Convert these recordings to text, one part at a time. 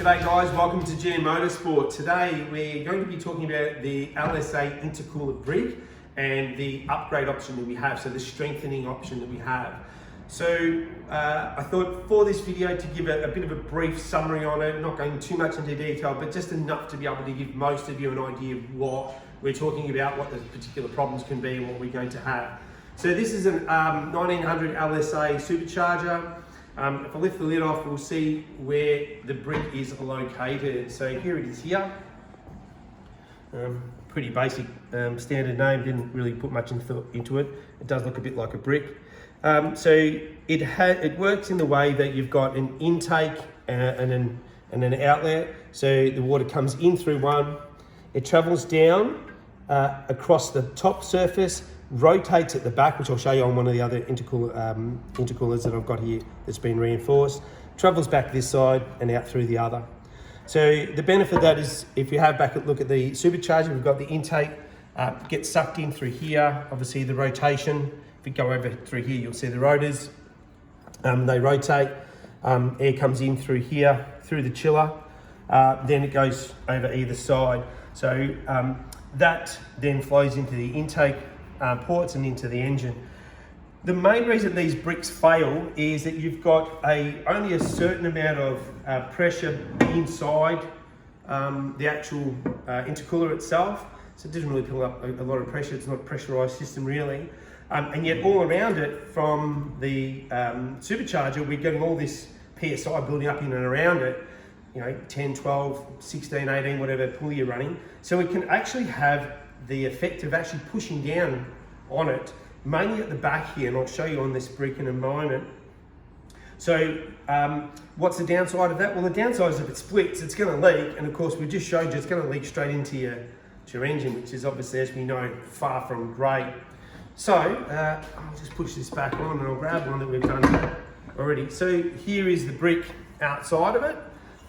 G'day guys, welcome to GM Motorsport. Today we're going to be talking about the LSA intercooler brick and the upgrade option that we have, so the strengthening option that we have. So I thought for this video to give a bit of a brief summary on it, not going too much into detail, but just enough to be able to give most of you an idea of what we're talking about, what the particular problems can be and what we're going to have. So this is an 1900 LSA supercharger. If I lift the lid off, we'll see where the brick is located. So here it is here. Pretty basic standard name, didn't really put much into it. It does look a bit like a brick. So it works in the way that you've got an intake and an outlet. So the water comes in through one, it travels down across the top surface, rotates at the back, which I'll show you on one of the other intercoolers that I've got here that's been reinforced, travels back this side and out through the other. So the benefit of that is, if you have back a look at the supercharger, we've got the intake, gets sucked in through here, obviously the rotation. If you go over through here, you'll see the rotors, they rotate, air comes in through here, through the chiller, then it goes over either side. So that then flows into the intake ports and into the engine. The main reason these bricks fail is that you've got only a certain amount of pressure inside the actual intercooler itself, so it doesn't really pull up a lot of pressure. It's not a pressurized system really, and yet all around it from the supercharger we're getting all this PSI building up in and around it, 10, 12, 16, 18, whatever pulley you're running. So it can actually have the effect of actually pushing down on it, mainly at the back here, and I'll show you on this brick in a moment. So what's the downside of that? Well, the downside is if it splits, it's going to leak, and of course we just showed you it's going to leak straight into your engine, which is obviously, as we know, far from great. So I'll just push this back on and I'll grab one that we've done already. So here is the brick outside of it.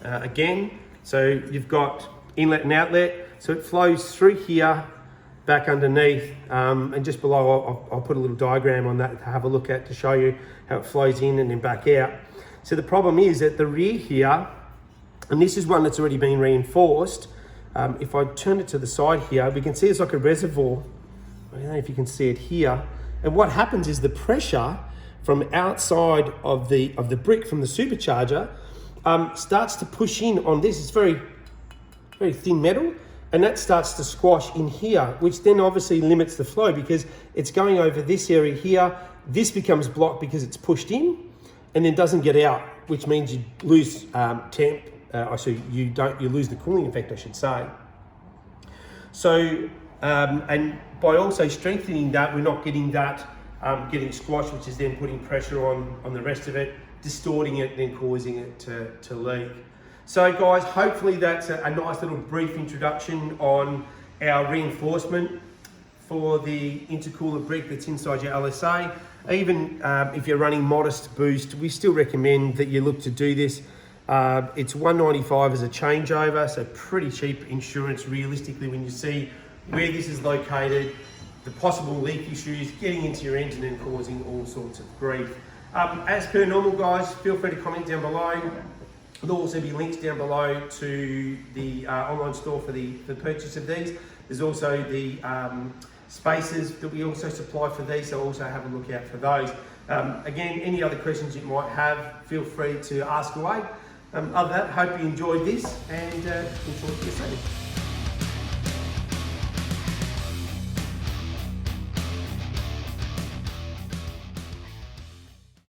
Again, so you've got inlet and outlet, so it flows through here, back underneath, and just below I'll put a little diagram on that to have a look at to show you how it flows in and then back out. So the problem is at the rear here, and this is one that's already been reinforced. If I turn it to the side here, we can see it's like a reservoir. I don't know if you can see it here. And what happens is the pressure from outside of the brick from the supercharger starts to push in on this. It's very, very thin metal. And that starts to squash in here, which then obviously limits the flow because it's going over this area here. This becomes blocked because it's pushed in and then doesn't get out, which means you lose temp. You lose the cooling effect, I should say. So, and by also strengthening that, we're not getting that getting squashed, which is then putting pressure on the rest of it, distorting it, then causing it to leak. So guys, hopefully that's a nice little brief introduction on our reinforcement for the intercooler brick that's inside your LSA. Even if you're running modest boost, we still recommend that you look to do this. It's $195 as a changeover, so pretty cheap insurance realistically when you see where this is located, the possible leak issues, getting into your engine and causing all sorts of grief. As per normal guys, feel free to comment down below. There'll also be links down below to the online store for the purchase of these. There's also the spacers that we also supply for these, so also have a look out for those. Again, any other questions you might have, feel free to ask away. Other than that, hope you enjoyed this and enjoy your study.